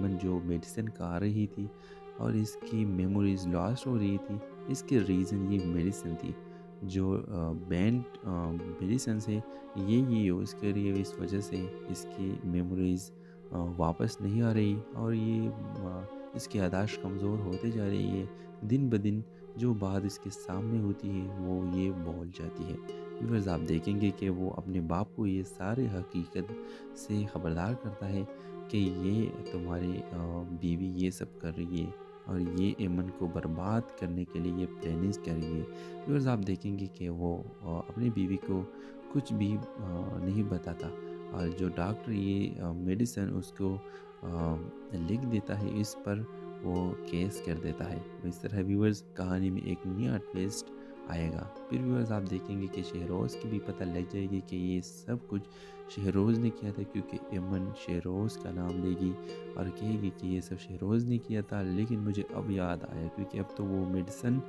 ایمن جو میڈیسن کھا رہی تھی اور اس کی میموریز لاسٹ ہو رہی تھی، اس کے ریزن یہ میڈیسن تھی جو بینڈ میڈیسنس ہے، یہی یوز کر رہی ہے، اس وجہ سے اس کی میموریز واپس نہیں آ رہی اور یہ اس کی یاداشت کمزور ہوتے جا رہی ہے دن بدن۔ جو بات اس کے سامنے ہوتی ہے وہ یہ بول جاتی ہے۔ ویورز آپ دیکھیں گے کہ وہ اپنے باپ کو یہ سارے حقیقت سے خبردار کرتا ہے کہ یہ تمہاری بیوی یہ سب کر رہی ہے اور یہ ایمن کو برباد کرنے کے لیے یہ پلاننگز کر رہی ہے۔ ویورز آپ دیکھیں گے کہ وہ اپنی بیوی کو کچھ بھی نہیں بتاتا، اور جو ڈاکٹر یہ میڈیسن اس کو لکھ دیتا ہے، اس پر وہ کیس کر دیتا ہے۔ اس طرح ویورز کہانی میں ایک نیا ٹویسٹ آئے گا۔ پھر ویورز آپ دیکھیں گے کہ شہروز کی بھی پتہ لگ جائے گی کہ یہ سب کچھ شہروز نے کیا تھا، کیونکہ ایمن شہروز کا نام لے گی اور کہے گی کہ یہ سب شہروز نے کیا تھا، لیکن مجھے اب یاد آیا کیونکہ اب تو وہ میڈیسن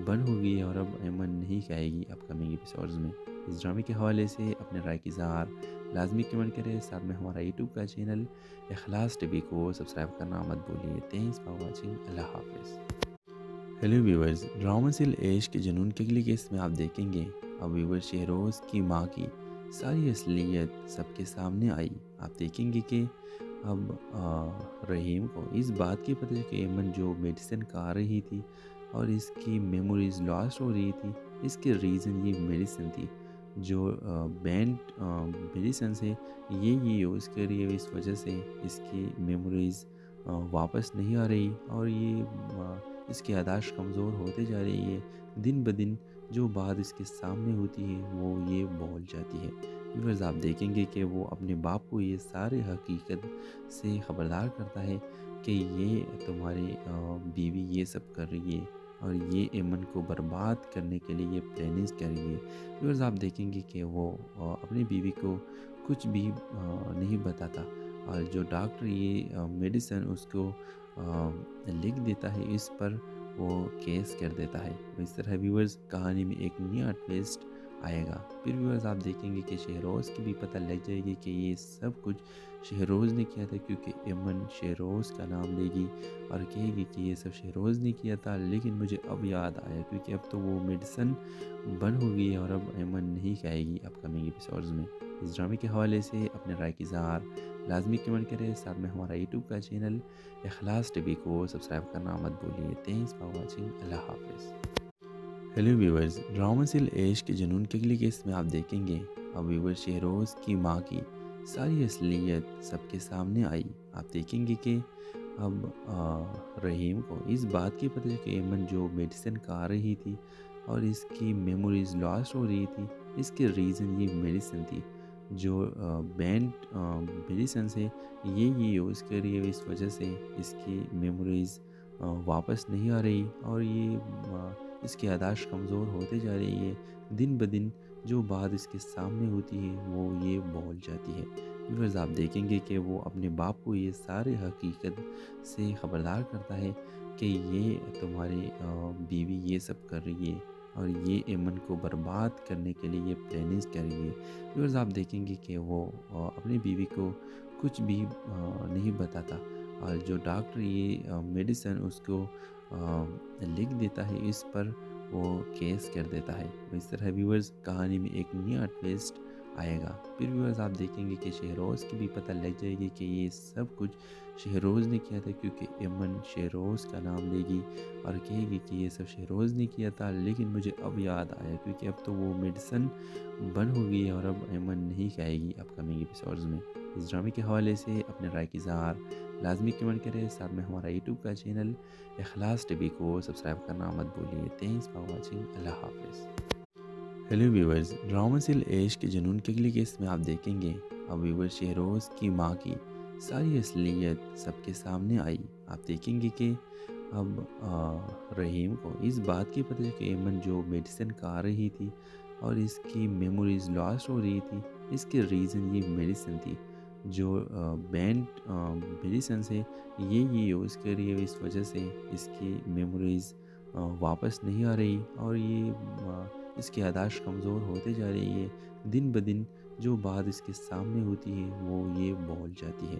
بند ہو گئی ہے اور اب ایمن نہیں کھائے گی اپ کمنگ ایپیسوڈز میں۔ اس ڈرامے کے حوالے سے اپنے رائے کی اظہار لازمی کمنٹ کریں، ساتھ میں ہمارا یوٹیوب کا چینل اخلاص ٹی وی کو سبسکرائب کرنا مت بھولیے۔ تھینکس فار واچنگ، اللہ حافظ۔ ہیلو ویورز، ڈرامہ سل عشق کے جنون کے لیے اس میں آپ دیکھیں گے اب ویور شہروز کی ماں کی ساری اصلیت سب کے سامنے آئی۔ آپ دیکھیں گے کہ اب رحیم کو اس بات کی پتہ ہے کہ ایمن جو میڈیسن کھا رہی تھی اور اس کی میموریز لاسٹ ہو رہی تھی، اس کے ریزن یہ میڈیسن تھی جو بینڈ میڈیسنس ہے، یہی یوز کر رہی ہے، اس وجہ سے اس کی میموریز واپس نہیں آ رہی اور یہ اس کی یاداشت کمزور ہوتے جا رہی ہے دن بدن۔ جو بات اس کے سامنے ہوتی ہے وہ یہ بول جاتی ہے۔ ویورز آپ دیکھیں گے کہ وہ اپنے باپ کو یہ سارے حقیقت سے خبردار کرتا ہے کہ یہ تمہاری بیوی یہ سب کر رہی ہے اور یہ ایمن کو برباد کرنے کے لیے یہ پلاننگز کر رہی ہے۔ ویورز آپ دیکھیں گے کہ وہ اپنی بیوی کو کچھ بھی نہیں بتاتا، اور جو ڈاکٹر یہ میڈیسن اس کو لکھ دیتا ہے، اس پر وہ کیس کر دیتا ہے۔ اس طرح ویورز کہانی میں ایک نیا ٹویسٹ آئے گا۔ پھر ویورز آپ دیکھیں گے کہ شہروز کی بھی پتہ لگ جائے گی کہ یہ سب کچھ شہروز نے کیا تھا، کیونکہ ایمن شہروز کا نام لے گی اور کہے گی کہ یہ سب شہروز نے کیا تھا، لیکن مجھے اب یاد آیا کیونکہ اب تو وہ میڈیسن بند ہو گئی ہے اور اب ایمن نہیں کھائے گی اپ کمنگ ایپیسوڈز میں۔ اس ڈرامے کے حوالے سے اپنے رائے کی اظہار لازمی کمنٹ کریں، ساتھ میں ہمارا یوٹیوب کا چینل اخلاص ٹی وی کو سبسکرائب کرنا مت بھولیے۔ تھینکس فار واچنگ، اللہ حافظ۔ ہیلو ویورز، ڈرامہ سل عشق کے جنون کے لیے اس میں آپ دیکھیں گے اب ویور شہروز کی ماں کی ساری اصلیت سب کے سامنے آئی۔ آپ دیکھیں گے کہ اب رحیم کو اس بات کی پتہ ہے کہ ایمن جو میڈیسن کھا رہی تھی اور اس کی میموریز لاسٹ ہو رہی تھی، اس کے ریزن یہ میڈیسن تھی جو بینڈ میڈیسنس ہے، یہی یوز کر رہی ہے، اس وجہ سے اس کی میموریز واپس نہیں آ رہی اور یہ اس کی یاداشت کمزور ہوتے جا رہی ہے دن بدن۔ جو بات اس کے سامنے ہوتی ہے وہ یہ بول جاتی ہے۔ ویورز آپ دیکھیں گے کہ وہ اپنے باپ کو یہ سارے حقیقت سے خبردار کرتا ہے کہ یہ تمہاری بیوی یہ سب کر رہی ہے اور یہ ایمن کو برباد کرنے کے لیے یہ پلاننگز کر رہی ہے۔ ویورز آپ دیکھیں گے کہ وہ اپنی بیوی کو کچھ بھی نہیں بتاتا، اور جو ڈاکٹر یہ میڈیسن اس کو لکھ دیتا ہے، اس پر وہ کیس کر دیتا ہے۔ اس طرح ویورز کہانی میں ایک نیا ٹویسٹ آئے گا۔ پھر ویورز آپ دیکھیں گے کہ شہروز کی بھی پتہ لگ جائے گی کہ یہ سب کچھ شہروز نے کیا تھا، کیونکہ ایمن شہروز کا نام لے گی اور کہے گی کہ یہ سب شہروز نے کیا تھا، لیکن مجھے اب یاد آیا کیونکہ اب تو وہ میڈیسن بند ہو گئی ہے اور اب ایمن نہیں کھائے گی اپ کمنگ ایپیسوڈز میں۔ اس ڈرامے کے حوالے سے اپنے رائے کی اظہار لازمی کمنٹ کریں، ساتھ میں ہمارا یوٹیوب کا چینل اخلاص ٹی وی کو سبسکرائب کرنا مت بھولیے۔ تھینکس فار واچنگ، اللہ حافظ۔ ہیلو ویورز، ڈرامہ سل عشق کے جنون کے لیے اس میں آپ دیکھیں گے اب ویور شہروز کی ماں کی ساری اصلیت سب کے سامنے آئی۔ آپ دیکھیں گے کہ اب رحیم کو اس بات کی پتہ ہے کہ ایمن جو میڈیسن کھا رہی تھی اور اس کی میموریز لاسٹ ہو رہی تھی، اس کے ریزن یہ میڈیسن تھی جو بینڈ میڈیسنس ہے، یہی یوز کر رہی ہے، اس وجہ سے اس کی میموریز واپس نہیں آ رہی اور یہ اس کی یاداشت کمزور ہوتے جا رہی ہے دن بدن۔ جو بات اس کے سامنے ہوتی ہے وہ یہ بول جاتی ہے۔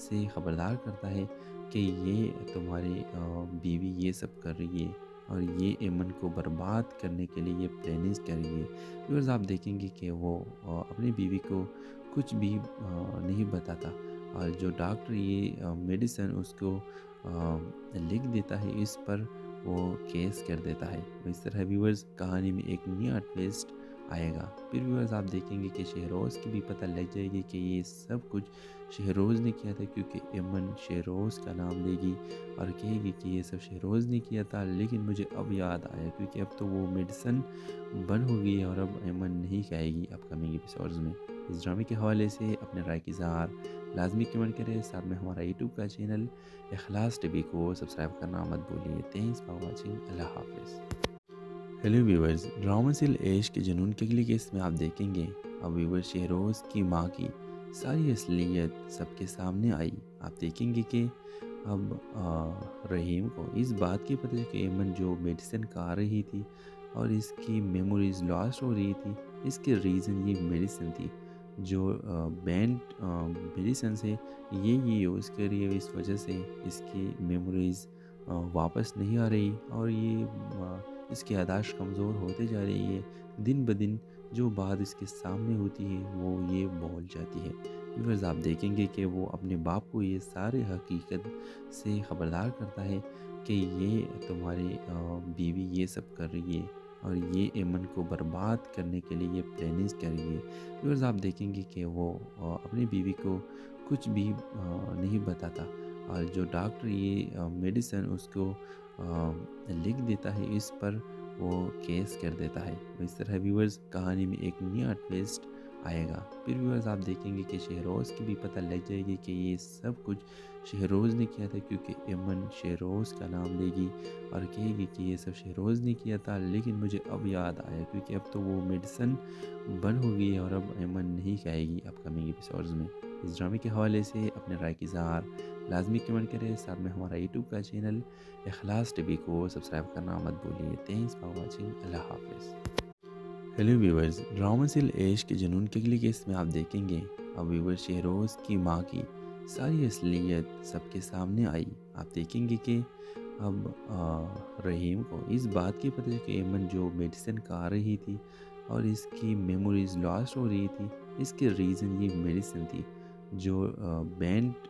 سے خبردار کرتا ہے کہ یہ تمہاری بیوی یہ سب کر رہی ہے اور یہ ایمن کو برباد کرنے کے لیے یہ پلاننگز کر رہی ہے۔ ویورز آپ دیکھیں گے کہ وہ اپنی بیوی کو کچھ بھی نہیں بتاتا، اور جو ڈاکٹر یہ میڈیسن اس کو لکھ دیتا ہے اس پر وہ کیس کر دیتا ہے۔ اس طرح ویورز کہانی میں ایک نیا ٹویسٹ آئے گا۔ پھر ویورز آپ دیکھیں گے کہ شہروز کی بھی پتہ لگ جائے گی کہ یہ سب کچھ شہروز نے کیا تھا، کیونکہ ایمن شہروز کا نام لے گی اور کہے گی کہ یہ سب شہروز نے کیا تھا، لیکن مجھے اب یاد آیا کیونکہ اب تو وہ میڈیسن بند ہو گئی ہے اور اب ایمن نہیں کہے گی اپ کمنگ ایپیسوڈز میں۔ اس ڈرامے کے حوالے سے اپنے رائے کی اظہار لازمی کمنٹ کریں، ساتھ میں ہمارا یوٹیوب کا چینل اخلاص ٹی وی کو سبسکرائب کرنا مت بھولیے۔ تھینکس فار واچنگ، اللہ حافظ۔ ہیلو ویورز، ڈرامہ سل عشق کے جنون کے اگلی قسط میں آپ دیکھیں گے اب ویور شہروز کی ماں کی ساری اصلیت سب کے سامنے آئی۔ آپ دیکھیں گے کہ اب رحیم کو اس بات کی پتہ ہے کہ ایمن جو میڈیسن کھا رہی تھی اور اس کی میموریز لاسٹ ہو رہی تھی، اس کے ریزن یہ میڈیسن تھی جو بینڈ میڈیسن سے یہ یوز کر رہی ہے، اس وجہ سے اس کی میموریز واپس نہیں آ رہی اور یہ اس کی یاداشت کمزور ہوتے جا رہی ہے۔ دن بدن جو بات اس کے سامنے ہوتی ہے وہ یہ بول جاتی ہے۔ ویورز آپ دیکھیں گے کہ وہ اپنے باپ کو یہ سارے حقیقت سے خبردار کرتا ہے کہ یہ تمہاری بیوی یہ سب کر رہی ہے اور یہ ایمن کو برباد کرنے کے لیے یہ پلاننگز کر رہی ہے۔ ویورز آپ دیکھیں گے کہ وہ اپنی بیوی کو کچھ بھی نہیں بتاتا، اور جو ڈاکٹر یہ میڈیسن اس کو لکھ دیتا ہے اس پر وہ کیس کر دیتا ہے۔ اس طرح ویورز کہانی میں ایک نیا ٹویسٹ آئے گا۔ پھر ویورز آپ دیکھیں گے کہ شہروز کی بھی پتہ لگ جائے گی کہ یہ سب کچھ شہروز نے کیا تھا، کیونکہ ایمن شہروز کا نام لے گی اور کہے گی کہ یہ سب شہروز نے کیا تھا، لیکن مجھے اب یاد آیا کیونکہ اب تو وہ میڈیسن بند ہو گئی ہے اور اب ایمن نہیں کہے گی اپ کمنگ ایپیسوڈز میں۔ اس ڈرامے کے حوالے سے اپنے رائے کی اظہار لازمی کمنٹ کریں، ساتھ میں ہمارا یوٹیوب کا چینل اخلاص ٹی وی کو سبسکرائب کرنا مت بھولیے۔ تھینکس فار واچنگ، اللہ حافظ۔ ہیلو ویورز، ڈرامہ سل عشق کے جنون کے اگلی قسط میں آپ دیکھیں گے اب ویور شہروز کی ماں کی ساری اصلیت سب کے سامنے آئی۔ آپ دیکھیں گے کہ اب رحیم کو اس بات کی پتہ ہے کہ ایمن جو میڈیسن کھا رہی تھی اور اس کی میموریز لاسٹ ہو رہی تھی، اس کے ریزن یہ میڈیسن تھی جو بینڈ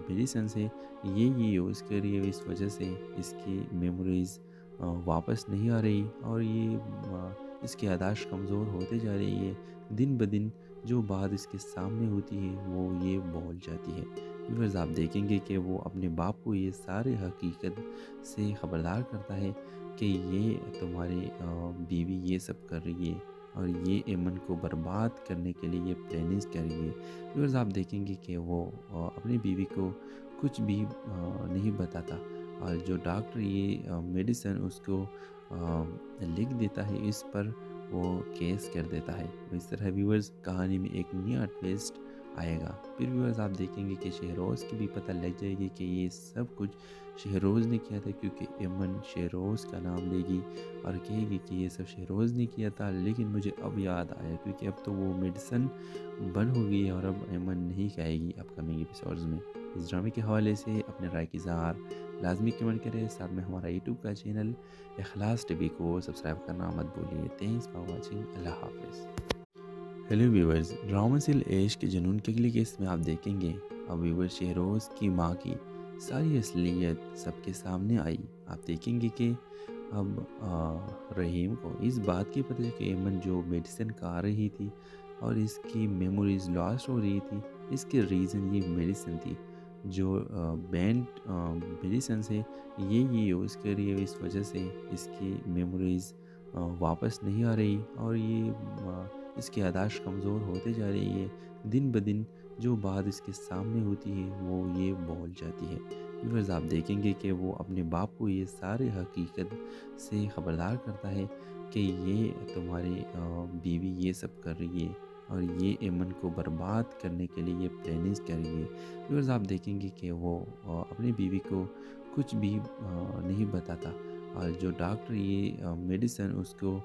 میڈیسن سے یہ یوز کر رہی ہے، اس وجہ سے اس کی میموریز واپس نہیں آ رہی اور یہ اس کی یاداشت کمزور ہوتے جا رہی ہے۔ دن بدن جو بات اس کے سامنے ہوتی ہے وہ یہ بول جاتی ہے۔ ویورز آپ دیکھیں گے کہ وہ اپنے باپ کو یہ سارے حقیقت سے خبردار کرتا ہے کہ یہ تمہاری بیوی یہ سب کر رہی ہے اور یہ ایمن کو برباد کرنے کے لیے یہ پلاننگز کر رہی ہے۔ ویورز آپ دیکھیں گے کہ وہ اپنی بیوی کو کچھ بھی نہیں بتاتا، اور جو ڈاکٹر یہ میڈیسن اس کو لکھ دیتا ہے اس پر وہ کیس کر دیتا ہے۔ اس طرح ویورز کہانی میں ایک نیا ٹویسٹ آئے گا۔ پھر ویورز آپ دیکھیں گے کہ شہروز کی بھی پتہ لگ جائے گی کہ یہ سب کچھ شہروز نے کیا تھا، کیونکہ ایمن شہروز کا نام لے گی اور کہے گی کہ یہ سب شہروز نے کیا تھا، لیکن مجھے اب یاد آیا کیونکہ اب تو وہ میڈیسن بند ہو گئی ہے اور اب ایمن نہیں کہے گی اپ کمنگ ایپیسوڈز میں۔ اس ڈرامے کے حوالے سے اپنے رائے کی اظہار لازمی کمنٹ کریں، ساتھ میں ہمارا یوٹیوب کا چینل اخلاص ٹی وی کو سبسکرائب کرنا مت بھولیے۔ تھینکس فار واچنگ، اللہ حافظ۔ ہیلو ویورز، ڈرامہ سل عشق کے جنون کے اگلی قسط میں آپ دیکھیں گے اب ویور شہروز کی ماں کی ساری اصلیت سب کے سامنے آئی۔ آپ دیکھیں گے کہ اب رحیم کو اس بات کی پتہ ہے کہ ایمن جو میڈیسن کھا رہی تھی اور اس کی میموریز لاسٹ ہو رہی تھی، اس کے ریزن یہ میڈیسن تھی جو بینڈ میڈیسن سے یہ یوز کر رہی ہے، اس وجہ سے اس کی میموریز واپس نہیں آ رہی اور یہ اس کی یاداشت کمزور ہوتے جا رہی ہے۔ دن بدن جو بات اس کے سامنے ہوتی ہے وہ یہ بول جاتی ہے۔ ویورز آپ دیکھیں گے کہ وہ اپنے باپ کو یہ سارے حقیقت سے خبردار کرتا ہے کہ یہ تمہاری بیوی یہ سب کر رہی ہے اور یہ ایمن کو برباد کرنے کے لیے یہ پلاننگز کر رہی ہے۔ ویورز آپ دیکھیں گے کہ وہ اپنی بیوی کو کچھ بھی نہیں بتاتا، اور جو ڈاکٹر یہ میڈیسن اس کو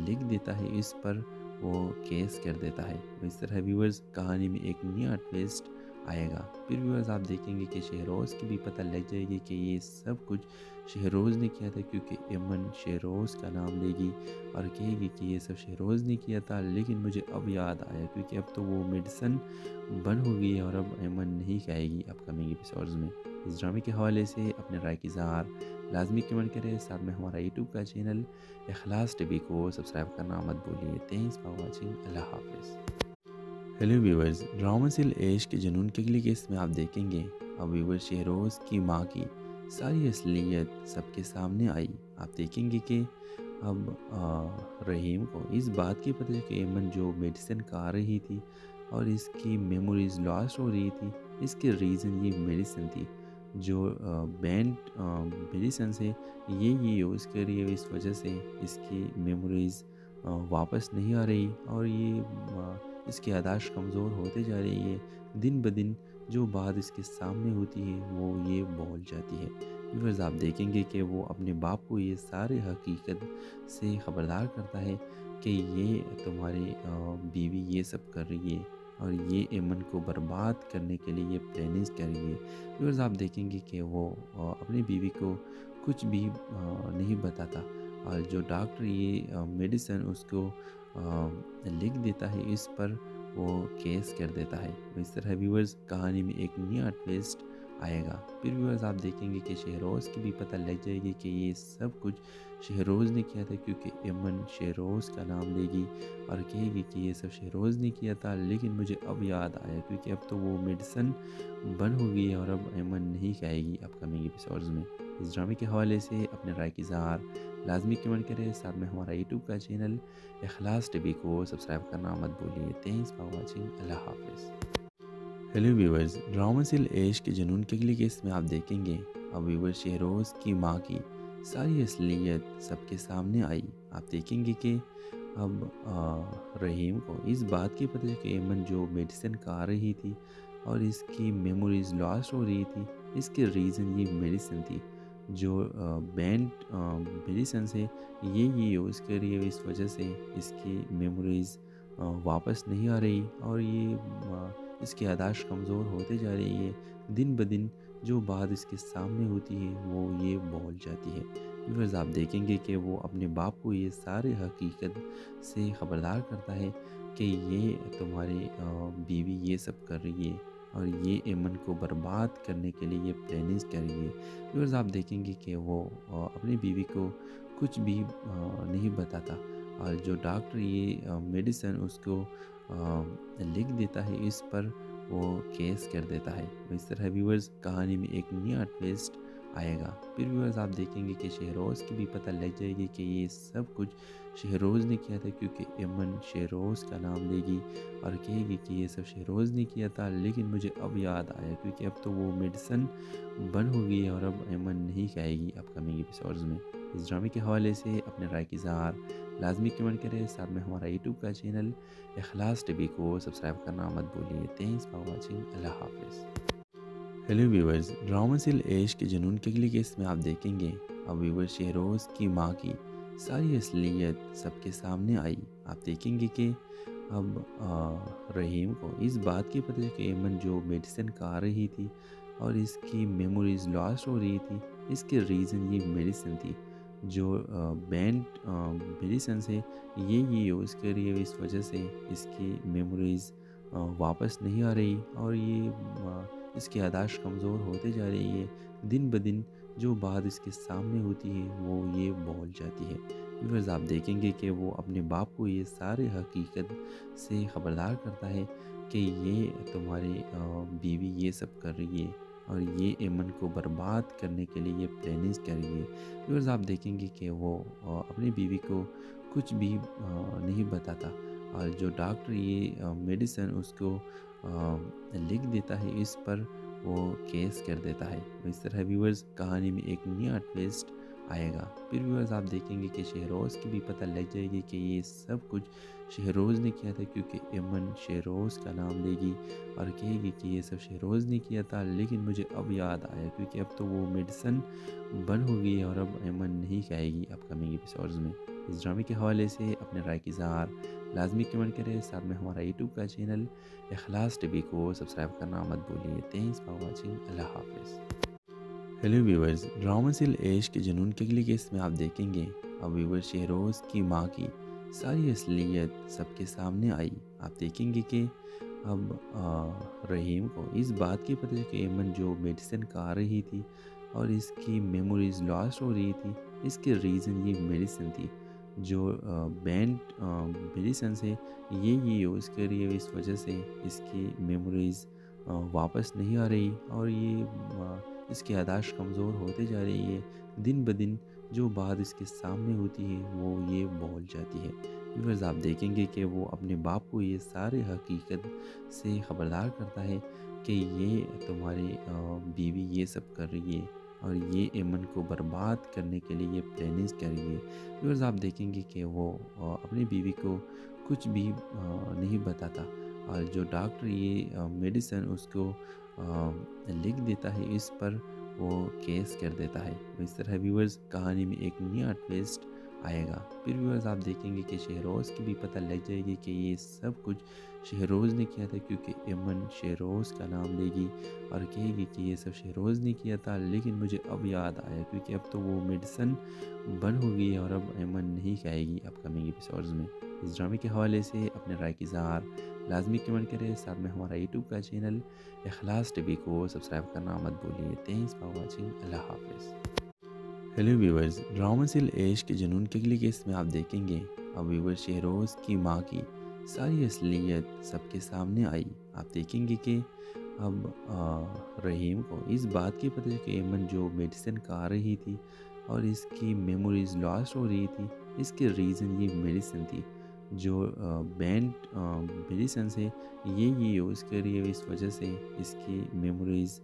لکھ دیتا ہے اس پر وہ کیس کر دیتا ہے۔ اس طرح ویورز کہانی میں ایک نیا ٹویسٹ آئے گا۔ پھر ویورز آپ دیکھیں گے کہ شہروز کی بھی پتہ لگ جائے گی کہ یہ سب کچھ شہروز نے کیا تھا، کیونکہ ایمن شہروز کا نام لے گی اور کہے گی کہ یہ سب شہروز نے کیا تھا، لیکن مجھے اب یاد آیا کیونکہ اب تو وہ میڈیسن بند ہو گئی ہے اور اب ایمن نہیں کہے گی اپ کمنگ ایپیسوڈز میں۔ اس ڈرامے کے حوالے سے اپنے رائے کی اظہار لازمی کمنٹ کریں، ساتھ میں ہمارا یوٹیوب کا چینل اخلاص ٹی وی کو سبسکرائب کرنا مت بھولیے۔ تھینکس فار واچنگ، اللہ حافظ۔ ہیلو ویورز، ڈرامہ سل عیش کے جنون کے لیے کیس میں آپ دیکھیں گے اب ویور شہروز کی ماں کی ساری اصلیت سب کے سامنے آئی۔ آپ دیکھیں گے کہ اب رحیم کو اس بات کی پتہ ہے کہ ایمن جو میڈیسن کھا رہی تھی اور اس کی میموریز لاسٹ ہو رہی تھی، اس کے ریزن یہ میڈیسن تھی جو بینڈ میڈیسن سے یہ یوز کر رہی ہے، اس وجہ سے اس کی میموریز واپس نہیں آ رہی اور یہ اس کی یاداشت کمزور ہوتے جا رہی ہے۔ دن بدن جو بات اس کے سامنے ہوتی ہے وہ یہ بول جاتی ہے۔ ویورز آپ دیکھیں گے کہ وہ اپنے باپ کو یہ سارے حقیقت سے خبردار کرتا ہے کہ یہ تمہاری بیوی یہ سب کر رہی ہے اور یہ ایمن کو برباد کرنے کے لیے یہ پلاننگز کر رہی ہے۔ ویورز آپ دیکھیں گے کہ وہ اپنی بیوی کو کچھ بھی نہیں بتاتا اور جو ڈاکٹر یہ میڈیسن اس کو لکھ دیتا ہے، اس پر وہ کیس کر دیتا ہے۔ اس طرح ویورز کہانی میں ایک نیا ٹویسٹ آئے گا۔ پھر ویورز آپ دیکھیں گے کہ شہروز کی بھی پتہ لگ جائے گی کہ یہ سب کچھ شہروز نے کیا تھا، کیونکہ ایمن شہروز کا نام لے گی اور کہے گی کہ یہ سب شہروز نے کیا تھا، لیکن مجھے اب یاد آیا کیونکہ اب تو وہ میڈیسن بند ہو گئی ہے اور اب ایمن نہیں کہے گی اپ کمنگ ایپیسوڈز میں۔ اس ڈرامے کے حوالے سے اپنے رائے کی اظہار لازمی کمنٹ کریں، ساتھ میں ہمارا یوٹیوب کا چینل اخلاص ٹی وی کو سبسکرائب کرنا مت بھولیے۔ تھینکس فار واچنگ، اللہ حافظ۔ ہیلو ویورز، ڈرامہ سل عیش کے جنون کے لیے کیس میں آپ دیکھیں گے اب ویور شہروز کی ماں کی ساری اصلیت سب کے سامنے آئی۔ آپ دیکھیں گے کہ اب رحیم کو اس بات کی پتہ ہے کہ ایمن جو میڈیسن کھا رہی تھی اور اس کی میموریز لاسٹ ہو رہی تھی، اس کے ریزن یہ میڈیسن تھی جو بینڈ میڈیسن سے یہ یوز کر رہی ہے، اس وجہ سے اس کی میموریز واپس نہیں آ رہی اور یہ اس کی یاداشت کمزور ہوتے جا رہی ہے۔ دن بدن جو بات اس کے سامنے ہوتی ہے وہ یہ بول جاتی ہے۔ ویورز آپ دیکھیں گے کہ وہ اپنے باپ کو یہ سارے حقیقت سے خبردار کرتا ہے کہ یہ تمہاری بیوی یہ سب کر رہی ہے اور یہ ایمن کو برباد کرنے کے لیے یہ پلاننگز کر رہی ہے۔ ویورز آپ دیکھیں گے کہ وہ اپنی بیوی کو کچھ بھی نہیں بتاتا اور جو ڈاکٹر یہ میڈیسن اس کو لکھ دیتا ہے، اس پر وہ کیس کر دیتا ہے۔ اس طرح ویورز کہانی میں ایک نیا ٹویسٹ آئے گا۔ پھر ویورز آپ دیکھیں گے کہ شہروز کی بھی پتہ لگ جائے گی کہ یہ سب کچھ شہروز نے کیا تھا، کیونکہ ایمن شہروز کا نام لے گی اور کہے گی کہ یہ سب شہروز نے کیا تھا، لیکن مجھے اب یاد آیا کیونکہ اب تو وہ میڈیسن بند ہو گئی ہے اور اب ایمن نہیں کہے گی اپ کمنگ ایپیسوڈز میں۔ اس ڈرامے کے حوالے سے اپنے رائے کی اظہار لازمی کمنٹ کریں، ساتھ میں ہمارا یوٹیوب کا چینل اخلاص ٹی وی کو سبسکرائب کرنا مت بھولیے۔ تھینکس فار واچنگ، اللہ حافظ۔ ہیلو ویورز، ڈرامہ سل عیش کے جنون کے لیے کیس میں آپ دیکھیں گے اب ویور شہروز کی ماں کی ساری اصلیت سب کے سامنے آئی۔ آپ دیکھیں گے کہ اب رحیم کو اس بات کی پتہ ہے کہ ایمن جو میڈیسن کھا رہی تھی اور اس کی میموریز لاسٹ ہو رہی تھی، اس کے ریزن یہ میڈیسن تھی جو بینڈ میڈیسن سے یہ یوز کر رہی ہے، اس وجہ سے اس کی میموریز واپس نہیں آ رہی اور یہ اس کی یاداشت کمزور ہوتے جا رہی ہے۔ دن بدن جو بات اس کے سامنے ہوتی ہے وہ یہ بول جاتی ہے۔ ویورز آپ دیکھیں گے کہ وہ اپنے باپ کو یہ سارے حقیقت سے خبردار کرتا ہے کہ یہ تمہاری بیوی یہ سب کر رہی ہے اور یہ ایمن کو برباد کرنے کے لیے یہ پلاننگز کر رہی ہے۔ ویورز آپ دیکھیں گے کہ وہ اپنی بیوی کو کچھ بھی نہیں بتاتا اور جو ڈاکٹر یہ میڈیسن اس کو لکھ دیتا ہے، اس پر وہ کیس کر دیتا ہے۔ اس طرح ویورز کہانی میں ایک نیا ٹویسٹ آئے گا۔ پھر ویورز آپ دیکھیں گے کہ شہروز کی بھی پتہ لگ جائے گی کہ یہ سب کچھ شہروز نے کیا تھا، کیونکہ ایمن شہروز کا نام لے گی اور کہے گی کہ یہ سب شہروز نے کیا تھا، لیکن مجھے اب یاد آیا کیونکہ اب تو وہ میڈیسن بند ہو گئی ہے اور اب ایمن نہیں کہے گی اپ کمنگ ایپیسوڈز میں۔ اس ڈرامے کے حوالے سے اپنے رائے کی اظہار لازمی کمنٹ کریں، ساتھ میں ہمارا یوٹیوب کا چینل اخلاص ٹی وی کو سبسکرائب کرنا مت بھولیے۔ تھینکس فار واچنگ، اللہ حافظ۔ ہیلو ویورز، ڈرامہ سیل عشق کے جنون کے لیے اس میں آپ دیکھیں گے اب ویور شہروز کی ماں کی ساری اصلیت سب کے سامنے آئی۔ آپ دیکھیں گے کہ اب رحیم کو اس بات کی پتہ ہے کہ ایمن جو میڈیسن کھا رہی تھی اور اس کی میموریز لاسٹ ہو رہی تھی، اس کے ریزن یہ میڈیسن تھی جو بینڈ میڈیسن سے یہ یوز کر رہی ہے، اس وجہ سے اس کی میموریز واپس نہیں آ رہی اور یہ اس کی یاداشت کمزور ہوتے جا رہی ہے۔ دن بدن جو بات اس کے سامنے ہوتی ہے وہ یہ بول جاتی ہے۔ ویورز، آپ دیکھیں گے کہ وہ اپنے باپ کو یہ سارے حقیقت سے خبردار کرتا ہے کہ یہ تمہاری بیوی یہ سب کر رہی ہے اور یہ ایمن کو برباد کرنے کے لیے یہ پلاننگز کر رہی ہے۔ ویورز، آپ دیکھیں گے کہ وہ اپنی بیوی کو کچھ بھی نہیں بتاتا اور جو ڈاکٹر یہ میڈیسن اس کو لکھ دیتا ہے، اس پر وہ کیس کر دیتا ہے۔ اس طرح ویورز کہانی میں ایک نیا ٹویسٹ آئے گا۔ پھر ویورز آپ دیکھیں گے کہ شہروز کی بھی پتہ لگ جائے گی کہ یہ سب کچھ شہروز نے کیا تھا، کیونکہ ایمن شہروز کا نام لے گی اور کہے گی کہ یہ سب شہروز نے کیا تھا، لیکن مجھے اب یاد آیا کیونکہ اب تو وہ میڈیسن بند ہو گئی ہے اور اب ایمن نہیں کھائے گی اپ کمنگ ایپیسوڈز میں۔ اس ڈرامے کے حوالے سے اپنے رائے کی اظہار لازمی کمنٹ کریں، ساتھ میں ہمارا یوٹیوب کا چینل اخلاص ٹی وی کو سبسکرائب کرنا مت بھولیے۔ تھینکس فار واچنگ، اللہ حافظ۔ ہیلو ویورز، ڈرامہ سیل عشق کے جنون کے لیے اس میں آپ دیکھیں گے اب ویور شہروز کی ماں کی ساری اصلیت سب کے سامنے آئی۔ آپ دیکھیں گے کہ اب رحیم کو اس بات کی پتہ ہے کہ ایمن جو میڈیسن کھا رہی تھی اور اس کی میموریز لاسٹ ہو رہی تھی، اس کے ریزن یہ میڈیسن تھی جو بینڈ میڈیسن سے یہ یوز کر رہی ہے، اس وجہ سے اس کی میموریز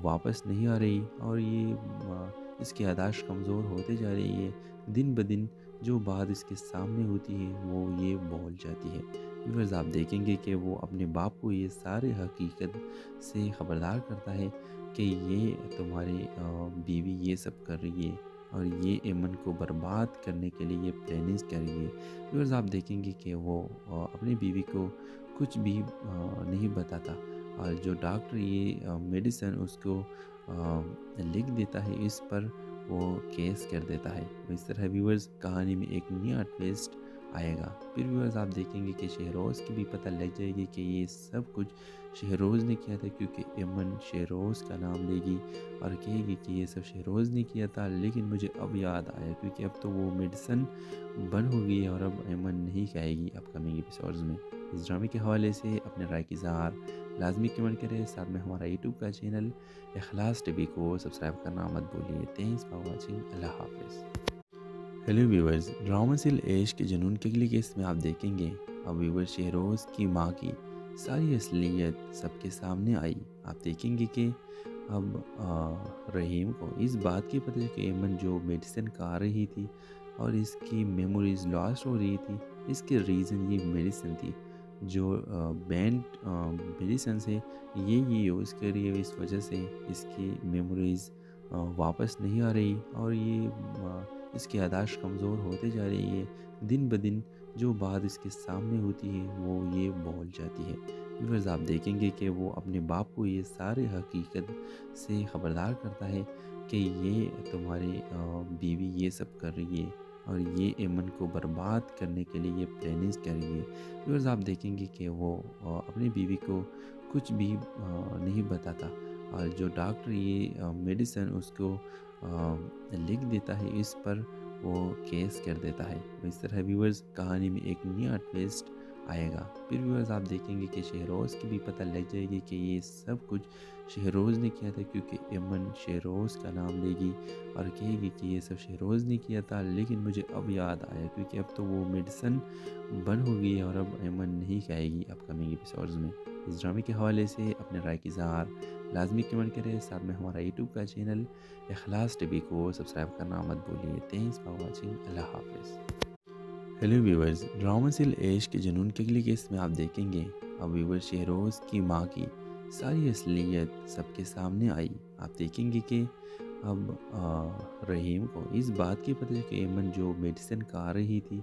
واپس نہیں آ رہی اور یہ اس کی یاداشت کمزور ہوتے جا رہی ہے۔ دن بدن جو بات اس کے سامنے ہوتی ہے وہ یہ بول جاتی ہے۔ ویورز، آپ دیکھیں گے کہ وہ اپنے باپ کو یہ سارے حقیقت سے خبردار کرتا ہے کہ یہ تمہاری بیوی یہ سب کر رہی ہے اور یہ ایمن کو برباد کرنے کے لیے یہ پلاننگز کر رہی ہے۔ ویورز، آپ دیکھیں گے کہ وہ اپنی بیوی کو کچھ بھی نہیں بتاتا اور جو ڈاکٹر یہ میڈیسن اس کو لکھ دیتا ہے، اس پر وہ کیس کر دیتا ہے۔ اس طرح ویورز کہانی میں ایک نیا ٹویسٹ آئے گا۔ پھر ویورز آپ دیکھیں گے کہ شہروز کی بھی پتہ لگ جائے گی کہ یہ سب کچھ شہروز نے کیا تھا، کیونکہ ایمن شہروز کا نام لے گی اور کہے گی کہ یہ سب شہروز نے کیا تھا، لیکن مجھے اب یاد آیا کیونکہ اب تو وہ میڈیسن بند ہو گئی ہے اور اب ایمن نہیں کھائے گی اپ کمنگ ایپیسوڈز میں۔ اس ڈرامے کے حوالے سے اپنے رائے کی اظہار لازمی کمنٹ کریں، ساتھ میں ہمارا یوٹیوب کا چینل اخلاص ٹی وی کو سبسکرائب کرنا مت بھولیے۔ تھینکس فار واچنگ، اللہ حافظ۔ ہیلو ویورز، ڈرامہ سیل عشق کے جنون کے لیے اس میں آپ دیکھیں گے اب ویور شہروز کی ماں کی ساری اصلیت سب کے سامنے آئی۔ آپ دیکھیں گے کہ اب رحیم کو اس بات کی پتہ ہے کہ ایمن جو میڈیسن کھا رہی تھی اور اس کی میموریز لاسٹ ہو رہی تھی، اس کے ریزن یہ میڈیسن تھی جو بینڈ میڈیسن سے یہ یوز کر رہی ہے، اس وجہ سے اس کی میموریز واپس نہیں آ رہی اور یہ اس کی یاداشت کمزور ہوتے جا رہی ہے۔ دن بدن جو بات اس کے سامنے ہوتی ہے وہ یہ بول جاتی ہے۔ ویورز، آپ دیکھیں گے کہ وہ اپنے باپ کو یہ سارے حقیقت سے خبردار کرتا ہے کہ یہ تمہاری بیوی یہ سب کر رہی ہے اور یہ ایمن کو برباد کرنے کے لیے یہ پلاننگز کر رہی ہے۔ ویورز، آپ دیکھیں گے کہ وہ اپنی بیوی کو کچھ بھی نہیں بتاتا اور جو ڈاکٹر یہ میڈیسن اس کو لکھ دیتا ہے، اس پر وہ کیس کر دیتا ہے۔ اس طرح ویورز کہانی میں ایک نیا ٹویسٹ آئے گا۔ پھر ویورز آپ دیکھیں گے کہ شہروز کی بھی پتہ لگ جائے گی کہ یہ سب کچھ شہروز نے کیا تھا، کیونکہ ایمن شہروز کا نام لے گی اور کہے گی کہ یہ سب شہروز نے کیا تھا، لیکن مجھے اب یاد آیا کیونکہ اب تو وہ میڈیسن بند ہو گئی ہے اور اب ایمن نہیں کھائے گی اپ کمنگ ایپیسوڈز میں۔ اس ڈرامے کے حوالے سے اپنے رائے کی اظہار لازمی کمنٹ کریں، ساتھ میں ہمارا یوٹیوب کا چینل اخلاص ٹی وی کو سبسکرائب کرنا مت بھولیے۔ تھینکس فار واچنگ، اللہ حافظ۔ ہیلو ویورز، ڈرامہ سیل عشق کے جنون کے لیے اس میں آپ دیکھیں گے اب ویور شہروز کی ماں کی ساری اصلیت سب کے سامنے آئی۔ آپ دیکھیں گے کہ اب رحیم کو اس بات کی پتہ ہے کہ ایمن جو میڈیسن کھا رہی تھی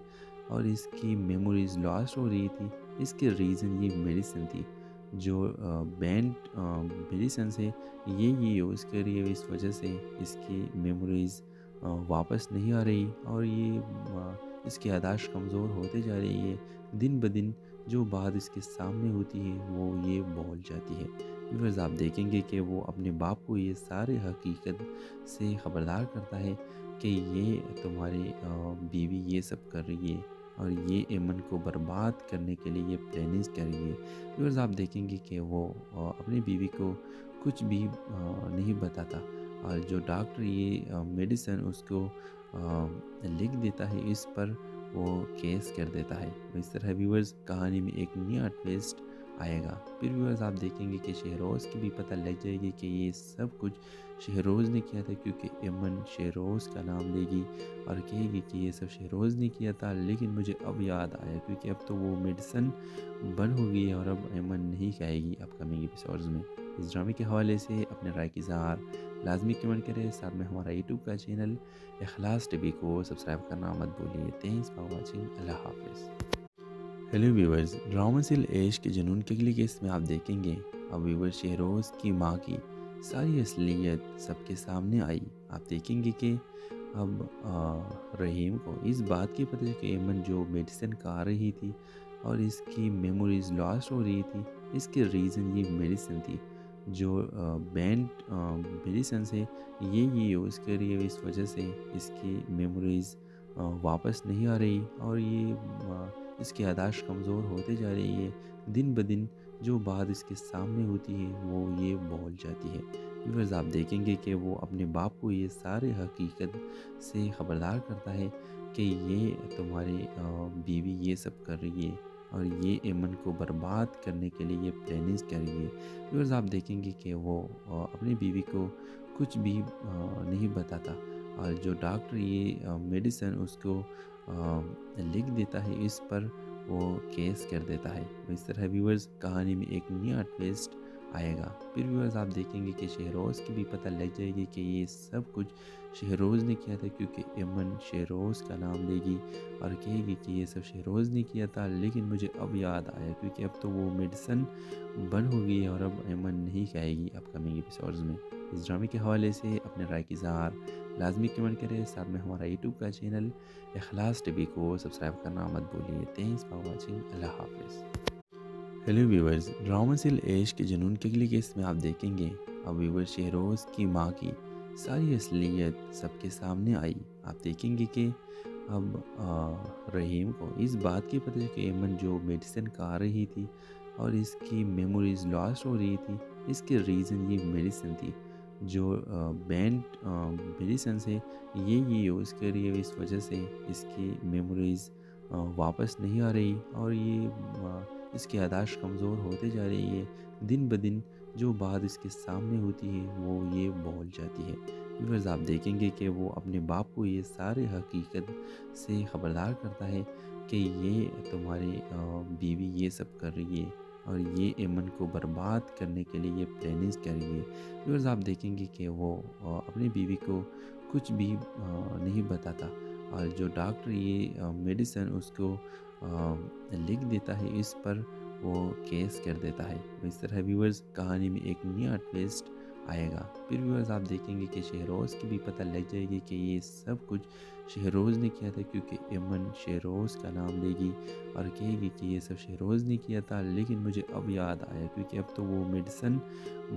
اور اس کی میموریز لاسٹ ہو رہی تھی۔ اس کے ریزن یہ میڈیسن تھی، جو بینڈ میڈیسنس ہے یہ یوز کر رہی ہے، اس وجہ سے اس کی میموریز واپس نہیں آ رہی، اور یہ اس کی یاداشت کمزور ہوتے جا رہی ہے دن بدن۔ جو بات اس کے سامنے ہوتی ہے وہ یہ بول جاتی ہے۔ ویورز آپ دیکھیں گے کہ وہ اپنے باپ کو یہ سارے حقیقت سے خبردار کرتا ہے کہ یہ تمہاری بیوی یہ سب کر رہی ہے، اور یہ ایمن کو برباد کرنے کے لیے یہ پلاننگز کر رہی ہے۔ ویورز آپ دیکھیں گے کہ وہ اپنی بیوی کو کچھ بھی نہیں بتاتا، اور جو ڈاکٹر یہ میڈیسن اس کو لکھ دیتا ہے، اس پر وہ کیس کر دیتا ہے۔ اس طرح ویورز کہانی میں ایک نیا ٹویسٹ آئے گا۔ پھر ویورز آپ دیکھیں گے کہ شہروز کی بھی پتہ لگ جائے گی کہ یہ سب کچھ شہروز نے کیا تھا، کیونکہ ایمن شہروز کا نام لے گی اور کہے گی کہ یہ سب شہروز نے کیا تھا، لیکن مجھے اب یاد آیا کیونکہ اب تو وہ میڈیسن بند ہو گئی ہے، اور اب ایمن نہیں کہے گی اپ کمنگ ایپیسوڈز میں۔ اس ڈرامے کے حوالے سے اپنے رائے کی اظہار لازمی کمنٹ کریں، ساتھ میں ہمارا یوٹیوب کا چینل اخلاص ٹی وی کو سبسکرائب کرنا مت بھولیے۔ تھینکس فار واچنگ، اللہ حافظ۔ ہیلو ویورز، ڈرامہ سل عشق کے جنون کے اگلی قسط میں آپ دیکھیں گے اب ویور شہروز کی ماں کی ساری اصلیت سب کے سامنے آئی۔ آپ دیکھیں گے کہ اب رحیم کو اس بات کی پتہ ہے کہ ایمن جو میڈیسن کھا رہی تھی اور اس کی میموریز لاسٹ ہو رہی تھی، اس کے ریزن یہ میڈیسن تھی، جو بینڈ میڈیسنس ہے یہ یوز کر رہی ہے، اس وجہ سے اس کی میموریز واپس نہیں آ رہی، اور یہ اس کی یاداشت کمزور ہوتے جا رہی ہے دن بدن۔ جو بات اس کے سامنے ہوتی ہے وہ یہ بول جاتی ہے۔ ویورز آپ دیکھیں گے کہ وہ اپنے باپ کو یہ سارے حقیقت سے خبردار کرتا ہے کہ یہ تمہاری بیوی یہ سب کر رہی ہے، اور یہ ایمن کو برباد کرنے کے لیے یہ پلاننگز کر رہی ہے۔ ویورز آپ دیکھیں گے کہ وہ اپنی بیوی کو کچھ بھی نہیں بتاتا، اور جو ڈاکٹر یہ میڈیسن اس کو لکھ دیتا ہے، اس پر وہ کیس کر دیتا ہے۔ اس طرح ویورز کہانی میں ایک نیا ٹویسٹ آئے گا۔ پھر ویورز آپ دیکھیں گے کہ شہروز کی بھی پتہ لگ جائے گی کہ یہ سب کچھ شہروز نے کیا تھا، کیونکہ ایمن شہروز کا نام لے گی اور کہے گی کہ یہ سب شہروز نے کیا تھا، لیکن مجھے اب یاد آیا کیونکہ اب تو وہ میڈیسن بند ہو گئی ہے، اور اب ایمن نہیں کہے گی اپ کمنگ ایپیسوڈز میں۔ اس ڈرامے کے حوالے سے اپنے رائے کی اظہار لازمی کمنٹ کریں، ساتھ میں ہمارا یوٹیوب کا چینل اخلاص ٹی وی کو سبسکرائب کرنا مت بھولیے۔ تھینکس فار واچنگ، اللہ حافظ۔ ہیلو ویورز، ڈرامہ سل عشق کے جنون کے اگلی قسط میں آپ دیکھیں گے اب ویور شہروز کی ماں کی ساری اصلیت سب کے سامنے آئی۔ آپ دیکھیں گے کہ اب رحیم کو اس بات کی پتہ ہے کہ ایمن جو میڈیسن کھا رہی تھی اور اس کی میموریز لاسٹ ہو رہی تھی، اس کے ریزن یہ میڈیسن تھی، جو بینڈ میڈیسنس ہے یہ یوز کر رہی ہے، اس وجہ سے اس کی میموریز واپس نہیں آ رہی، اور یہ اس کی یاداشت کمزور ہوتے جا رہی ہے دن بدن۔ جو بات اس کے سامنے ہوتی ہے وہ یہ بول جاتی ہے۔ ویورز آپ دیکھیں گے کہ وہ اپنے باپ کو یہ سارے حقیقت سے خبردار کرتا ہے کہ یہ تمہاری بیوی یہ سب کر رہی ہے، اور یہ ایمن کو برباد کرنے کے لیے یہ پلاننگز کر رہی ہے۔ ویورز آپ دیکھیں گے کہ وہ اپنی بیوی کو کچھ بھی نہیں بتاتا، اور جو ڈاکٹر یہ میڈیسن اس کو لکھ دیتا ہے، اس پر وہ کیس کر دیتا ہے۔ اس طرح ویورز کہانی میں ایک نیا ٹویسٹ آئے گا۔ پھر ویورز آپ دیکھیں گے کہ شہروز کی بھی پتہ لگ جائے گی کہ یہ سب کچھ شہروز نے کیا تھا، کیونکہ ایمن شہروز کا نام لے گی اور کہے گی کہ یہ سب شہروز نے کیا تھا، لیکن مجھے اب یاد آیا کیونکہ اب تو وہ میڈیسن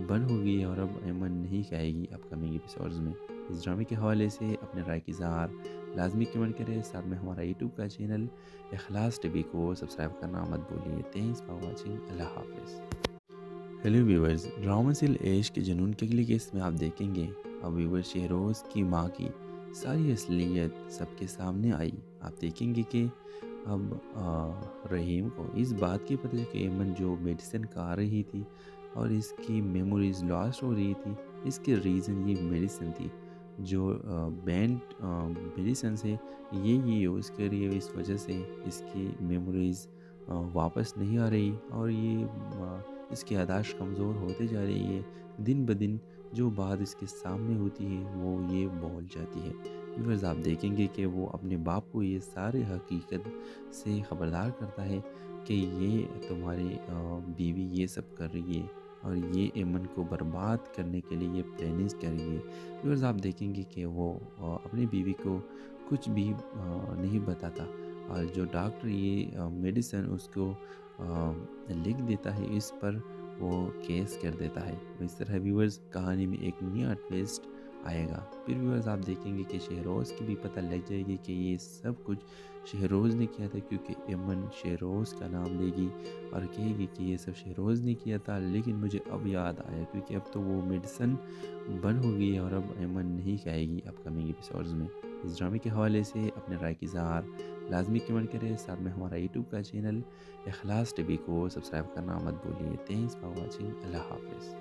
بند ہو گئی ہے، اور اب ایمن نہیں کہے گی اپ کمنگ ایپیسوڈز میں۔ اس ڈرامے کے حوالے سے اپنے رائے کی اظہار لازمی کمنٹ کریں، ساتھ میں ہمارا یوٹیوب کا چینل اخلاص ٹی وی کو سبسکرائب کرنا مت بھولیے۔ تھینکس فار واچنگ، اللہ حافظ۔ ہیلو ویورز، ڈرامہ سل عشق کے جنون کے اگلی قسط میں آپ دیکھیں گے اب ویور شہروز کی ماں کی ساری اصلیت سب کے سامنے آئی۔ آپ دیکھیں گے کہ اب رحیم کو اس بات کی پتہ ہے کہ ایمن جو میڈیسن کھا رہی تھی اور اس کی میموریز لاسٹ ہو رہی تھی، اس کے ریزن یہ میڈیسن تھی، جو بینڈ میڈیسنس ہے یہ یوز کر رہی ہے، اس وجہ سے اس کی میموریز واپس نہیں آ رہی، اور یہ اس کی یاداشت کمزور ہوتے جا رہی ہے دن بدن۔ جو بات اس کے سامنے ہوتی ہے وہ یہ بول جاتی ہے۔ ویورز آپ دیکھیں گے کہ وہ اپنے باپ کو یہ سارے حقیقت سے خبردار کرتا ہے کہ یہ تمہاری بیوی یہ سب کر رہی ہے اور یہ ایمن کو برباد کرنے کے لیے یہ پلاننگز کر رہی ہے۔ ویورز آپ دیکھیں گے کہ وہ اپنی بیوی کو کچھ بھی نہیں بتاتا، اور جو ڈاکٹر یہ میڈیسن اس کو لکھ دیتا ہے اس پر وہ کیس کر دیتا ہے۔ اس طرح ویورز کہانی میں ایک نیا ٹویسٹ آئے گا۔ پھر ویورز آپ دیکھیں گے کہ شہروز کی بھی پتہ لگ جائے گی کہ یہ سب کچھ شہروز نے کیا تھا، کیونکہ ایمن شہروز کا نام لے گی اور کہے گی کہ یہ سب شہروز نے کیا تھا، لیکن مجھے اب یاد آیا کیونکہ اب تو وہ میڈیسن بند ہو گئی ہے اور اب ایمن نہیں کہے گی اپ کمنگ ایپیسوڈز میں۔ اس ڈرامے کے حوالے سے اپنے رائے کی اظہار لازمی کمنٹ کریں، ساتھ میں ہمارا یوٹیوب کا چینل اخلاص ٹی وی کو سبسکرائب کرنا مت بھولیے۔ تھینکس فار واچنگ، اللہ حافظ۔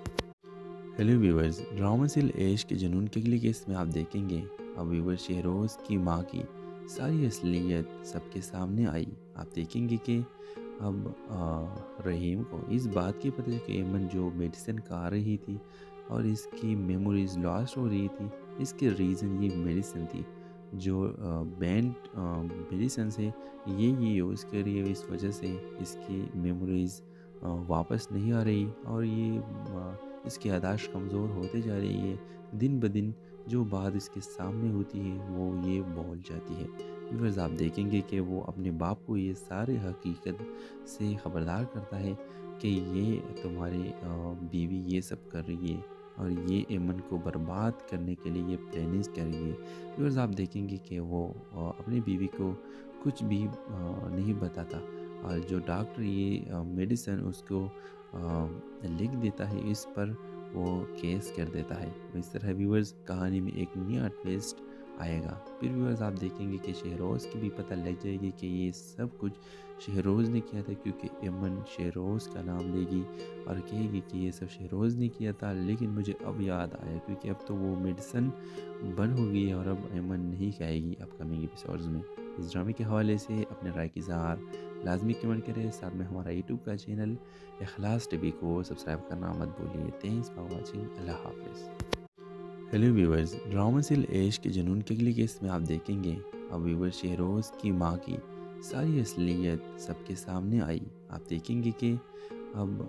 ہیلو ویورز، ڈرامہ سل عشق کے جنون کے لیے اس میں آپ دیکھیں گے اب ویور شہروز کی ماں کی ساری اصلیت سب کے سامنے آئی۔ آپ دیکھیں گے کہ اب رحیم کو اس بات کی پتہ ہے کہ ایمن جو میڈیسن کھا رہی تھی اور اس کی میموریز لاسٹ ہو رہی تھی، اس کے ریزن یہ میڈیسن تھی جو بینڈ میڈیسن سے یہ یوز کر رہی ہے، اس وجہ سے اس کی میموریز واپس نہیں آ رہی اور یہ اس کی یاداشت کمزور ہوتے جا رہی ہے۔ دن بدن جو بات اس کے سامنے ہوتی ہے وہ یہ بول جاتی ہے۔ ویورز آپ دیکھیں گے کہ وہ اپنے باپ کو یہ سارے حقیقت سے خبردار کرتا ہے کہ یہ تمہاری بیوی یہ سب کر رہی ہے اور یہ ایمن کو برباد کرنے کے لیے یہ پلاننگز کر رہی ہے۔ ویورز آپ دیکھیں گے کہ وہ اپنی بیوی کو کچھ بھی نہیں بتاتا، اور جو ڈاکٹر یہ میڈیسن اس کو لکھ دیتا ہے اس پر وہ کیس کر دیتا ہے۔ اس طرح ویورز کہانی میں ایک نیا ٹویسٹ آئے گا۔ پھر ویورز آپ دیکھیں گے کہ شہروز کی بھی پتہ لگ جائے گی کہ یہ سب کچھ شہروز نے کیا تھا، کیونکہ ایمن شہروز کا نام لے گی اور کہے گی کہ یہ سب شہروز نے کیا تھا، لیکن مجھے اب یاد آیا کیونکہ اب تو وہ میڈیسن بند ہو گئی ہے اور اب ایمن نہیں کہے گی اپ کمنگ ایپیسوڈز میں۔ اس ڈرامے کے حوالے سے اپنے رائے کی اظہار لازمی کمنٹ کریں، ساتھ میں ہمارا یوٹیوب کا چینل اخلاص ٹی وی کو سبسکرائب کرنا مت بھولیے۔ تھینکس فار واچنگ، اللہ حافظ۔ ہیلو ویورز، ڈرامہ سل عشق کے جنون کے لیے اس میں آپ دیکھیں گے اب ویور شہروز کی ماں کی ساری اصلیت سب کے سامنے آئی۔ آپ دیکھیں گے کہ اب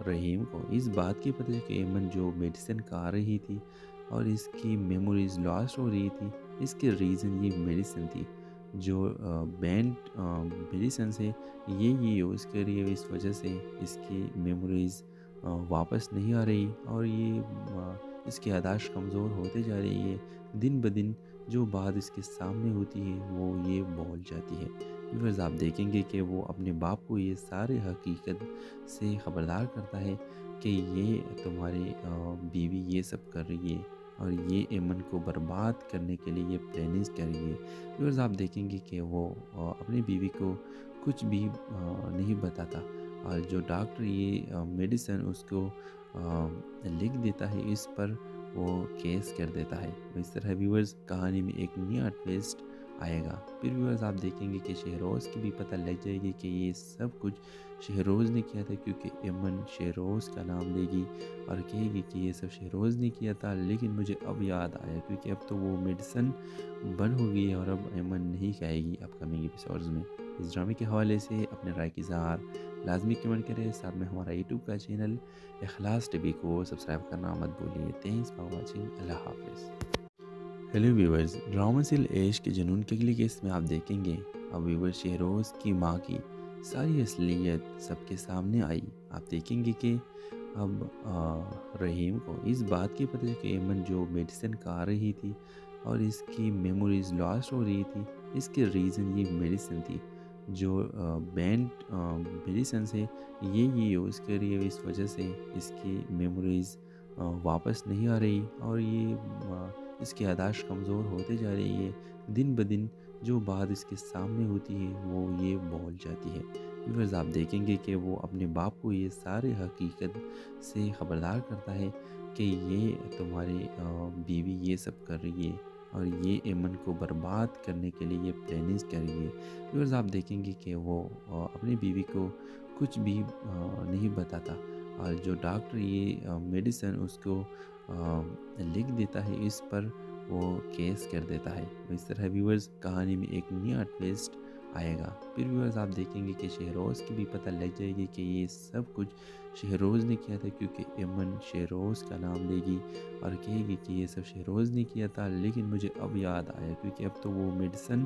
رحیم کو اس بات کی پتہ ہے کہ ایمن جو میڈیسن کھا رہی تھی اور اس کی میموریز لاسٹ ہو رہی تھی، اس کے ریزن یہ میڈیسن تھی جو بینڈ میڈیسن سے یہ یوز کر رہی ہے، اس وجہ سے اس کی میموریز واپس نہیں آ رہی اور یہ اس کی یاداشت کمزور ہوتے جا رہی ہے۔ دن بدن جو بات اس کے سامنے ہوتی ہے وہ یہ بول جاتی ہے۔ ویورز آپ دیکھیں گے کہ وہ اپنے باپ کو یہ سارے حقیقت سے خبردار کرتا ہے کہ یہ تمہاری بیوی یہ سب کر رہی ہے اور یہ ایمن کو برباد کرنے کے لیے یہ پلاننگز کر رہی ہے۔ ویورز آپ دیکھیں گے کہ وہ اپنی بیوی کو کچھ بھی نہیں بتاتا، اور جو ڈاکٹر یہ میڈیسن اس کو لکھ دیتا ہے اس پر وہ کیس کر دیتا ہے۔ اس طرح ویورز کہانی میں ایک نیا ٹویسٹ آئے گا۔ پھر ویورز آپ دیکھیں گے کہ شہروز کی بھی پتہ لگ جائے گی کہ یہ سب کچھ شہروز نے کیا تھا، کیونکہ ایمن شہروز کا نام لے گی اور کہے گی کہ یہ سب شہروز نے کیا تھا، لیکن مجھے اب یاد آیا کیونکہ اب تو وہ میڈیسن بند ہو گئی ہے اور اب ایمن نہیں کہے گی اپ کمنگ ایپیسوڈز میں۔ اس ڈرامے کے حوالے سے اپنے رائے کی اظہار لازمی کمنٹ کریں، ساتھ میں ہمارا یوٹیوب کا چینل اخلاص ٹی وی کو سبسکرائب کرنا مت بھولیے۔ تھینکس فار واچنگ، اللہ حافظ۔ ہیلو ویورز، ڈرامہ سل عشق کے جنون کے لیے اس میں آپ دیکھیں گے اب ویور شہروز کی ماں کی ساری اصلیت سب کے سامنے آئی۔ آپ دیکھیں گے کہ اب رحیم کو اس بات کی پتہ ہے کہ ایمن جو میڈیسن کھا رہی تھی اور اس کی میموریز لاسٹ ہو رہی تھی، اس کے ریزن یہ میڈیسن تھی جو بینڈ میڈیسن سے یہ یوز کر رہی ہے، اس وجہ سے اس کی میموریز واپس نہیں آ رہی اور یہ اس کی یاداشت کمزور ہوتے جا رہی ہے۔ دن بدن جو بات اس کے سامنے ہوتی ہے وہ یہ بول جاتی ہے۔ ویورز آپ دیکھیں گے کہ وہ اپنے باپ کو یہ سارے حقیقت سے خبردار کرتا ہے کہ یہ تمہاری بیوی یہ سب کر رہی ہے اور یہ ایمن کو برباد کرنے کے لیے یہ پلاننگز کر رہی ہے۔ ویورز آپ دیکھیں گے کہ وہ اپنی بیوی کو کچھ بھی نہیں بتاتا، اور جو ڈاکٹر یہ میڈیسن اس کو لکھ دیتا ہے اس پر وہ کیس کر دیتا ہے۔ اس طرح ویورز کہانی میں ایک نیا ٹویسٹ آئے گا۔ پھر ویورز آپ دیکھیں گے کہ شہروز کی بھی پتہ لگ جائے گی کہ یہ سب کچھ شہروز نے کیا تھا، کیونکہ ایمن شہروز کا نام لے گی اور کہے گی کہ یہ سب شہروز نے کیا تھا، لیکن مجھے اب یاد آیا کیونکہ اب تو وہ میڈیسن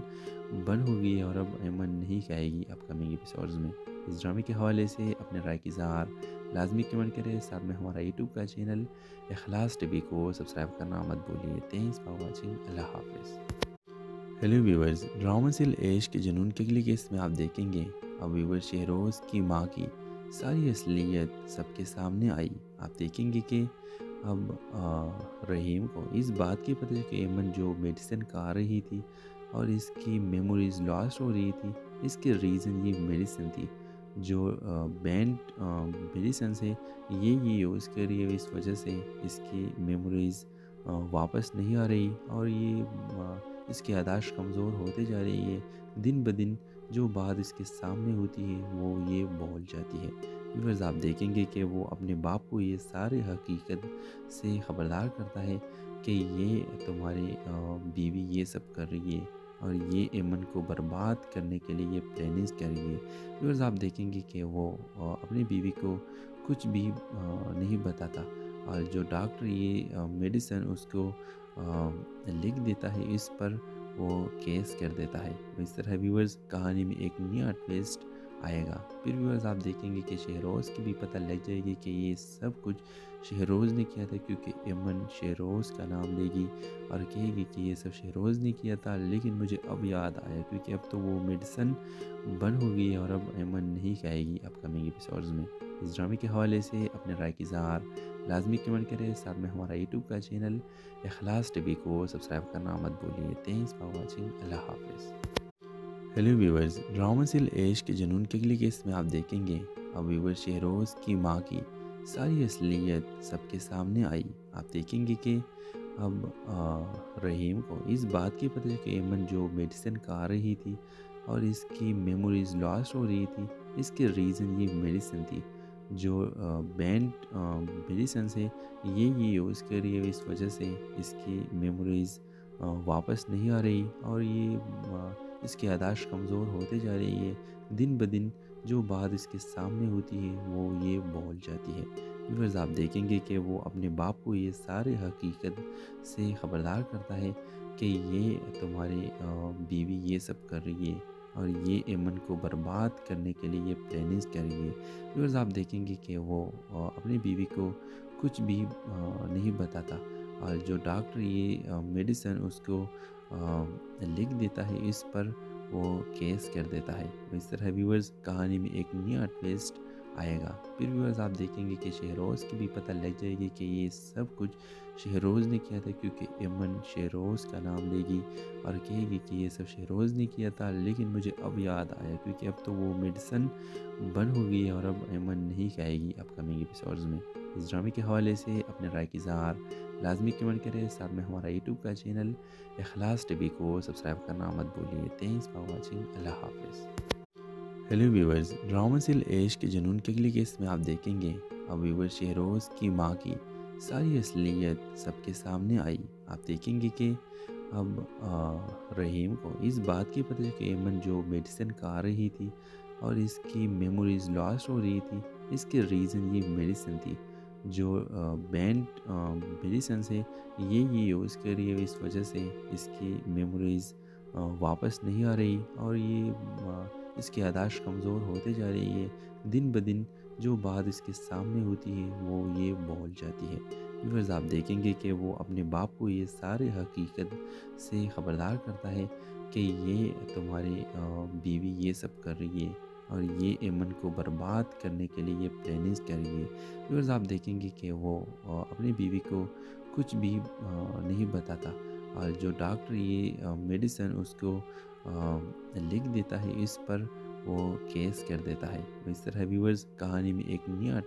بند ہو گئی ہے اور اب ایمن نہیں کہے گی اپ کمنگ ایپیسوڈز میں۔ اس ڈرامے کے حوالے سے اپنے رائے کی اظہار لازمی کمنٹ کریں، ساتھ میں ہمارا یوٹیوب کا چینل اخلاص ٹی وی کو سبسکرائب کرنا مت بھولیے۔ تھینکس فار واچنگ، اللہ حافظ۔ ہیلو ویورز، ڈرامہ سل عیش کے جنون کے لیے اس میں آپ دیکھیں گے اب ویور شہروز کی ماں کی ساری اصلیت سب کے سامنے آئی۔ آپ دیکھیں گے کہ اب رحیم کو اس بات کی پتہ ہے کہ ایمن جو میڈیسن کھا رہی تھی اور اس کی میموریز لاسٹ ہو رہی تھی، اس کے ریزن یہ میڈیسن تھی جو بینڈ میڈیسنس ہے، یہ یوز کر رہی ہے، اس وجہ سے اس کی میموریز واپس نہیں آ رہی اور یہ اس کی یاداشت کمزور ہوتے جا رہی ہے۔ دن بدن جو بات اس کے سامنے ہوتی ہے وہ یہ بول جاتی ہے۔ ویورز آپ دیکھیں گے کہ وہ اپنے باپ کو یہ سارے حقیقت سے خبردار کرتا ہے کہ یہ تمہاری بیوی یہ سب کر رہی ہے اور یہ ایمن کو برباد کرنے کے لیے یہ پلاننگز کر رہی ہے۔ ویورز آپ دیکھیں گے کہ وہ اپنی بیوی کو کچھ بھی نہیں بتاتا اور جو ڈاکٹر یہ میڈیسن اس کو لکھ دیتا ہے، اس پر وہ کیس کر دیتا ہے۔ اس طرح ویورز کہانی میں ایک نیا ٹویسٹ آئے گا۔ پھر ویورز آپ دیکھیں گے کہ شہروز کی بھی پتہ لگ جائے گی کہ یہ سب کچھ شہروز نے کیا تھا، کیونکہ ایمن شہروز کا نام لے گی اور کہے گی کہ یہ سب شہروز نے کیا تھا، لیکن مجھے اب یاد آیا کیونکہ اب تو وہ میڈیسن بند ہو گئی ہے اور اب ایمن نہیں کہے گی اپ کمنگ ایپیسوڈز میں۔ اس ڈرامے کے حوالے سے اپنے رائے کی اظہار لازمی کمنٹ کریں، ساتھ میں ہمارا یوٹیوب کا چینل اخلاص ٹی وی کو سبسکرائب کرنا مت بھولیے۔ تھینکس فار واچنگ، اللہ حافظ۔ ہیلو ویورز، ڈرامہ سل عیش کے جنون کے لیے اس میں آپ دیکھیں گے اب ویور شہروز کی ماں کی ساری اصلیت سب کے سامنے آئی۔ آپ دیکھیں گے کہ اب رحیم کو اس بات کی پتہ ہے کہ ایمن جو میڈیسن کھا رہی تھی اور اس کی میموریز لاسٹ ہو رہی تھی، اس کے ریزن یہ میڈیسن تھی جو بینڈ میڈیسنس ہے، یہ یوز کر رہی ہے، اس وجہ سے اس کی میموریز واپس نہیں آ رہی اور یہ اس کی یاداشت کمزور ہوتے جا رہی ہے۔ دن بدن جو بات اس کے سامنے ہوتی ہے وہ یہ بول جاتی ہے۔ ویورز آپ دیکھیں گے کہ وہ اپنے باپ کو یہ سارے حقیقت سے خبردار کرتا ہے کہ یہ تمہاری بیوی یہ سب کر رہی ہے اور یہ ایمن کو برباد کرنے کے لیے یہ پلاننگز کر رہی ہے۔ ویورز آپ دیکھیں گے کہ وہ اپنی بیوی کو کچھ بھی نہیں بتاتا اور جو ڈاکٹر یہ میڈیسن اس کو لکھ دیتا ہے، اس پر وہ کیس کر دیتا ہے۔ اس طرح ویورز کہانی میں ایک نیا ٹویسٹ آئے گا۔ پھر ویورز آپ دیکھیں گے کہ شہروز کی بھی پتہ لگ جائے گی کہ یہ سب کچھ شہروز نے کیا تھا، کیونکہ ایمن شہروز کا نام لے گی اور کہے گی کہ یہ سب شہروز نے کیا تھا، لیکن مجھے اب یاد آیا کیونکہ اب تو وہ میڈیسن بند ہو گئی ہے اور اب ایمن نہیں کہے گی اپ کمنگ ایپیسوڈز میں۔ اس ڈرامے کے حوالے سے اپنے رائے کی اظہار لازمی کمنٹ کریں، ساتھ میں ہمارا یوٹیوب کا چینل اخلاص ٹی وی کو سبسکرائب کرنا مت بھولیے۔ تھینکس فار واچنگ، اللہ حافظ۔ ہیلو ویورز، ڈرامہ سل عیش کے جنون کے لیے اس میں آپ دیکھیں گے اب ویور شہروز کی ماں کی ساری اصلیت سب کے سامنے آئی۔ آپ دیکھیں گے کہ اب رحیم کو اس بات کی پتہ ہے کہ ایمن جو میڈیسن کھا رہی تھی اور اس کی میموریز لاسٹ ہو رہی تھی، اس کے ریزن یہ میڈیسن تھی جو بینڈ میڈیسنس ہے، یہ یوز کر رہی ہے، اس وجہ سے اس کی میموریز واپس نہیں آ رہی اور یہ اس کی یاداشت کمزور ہوتے جا رہی ہے۔ دن بدن جو بات اس کے سامنے ہوتی ہے وہ یہ بول جاتی ہے۔ ویورز آپ دیکھیں گے کہ وہ اپنے باپ کو یہ سارے حقیقت سے خبردار کرتا ہے کہ یہ تمہاری بیوی یہ سب کر رہی ہے اور یہ ایمن کو برباد کرنے کے لیے یہ پلاننگز کر رہی ہے۔ ویورز آپ دیکھیں گے کہ وہ اپنی بیوی کو کچھ بھی نہیں بتاتا اور جو ڈاکٹر یہ میڈیسن اس کو لکھ دیتا ہے، اس پر وہ کیس کر دیتا ہے۔ اس طرح ویورز کہانی میں ایک نیا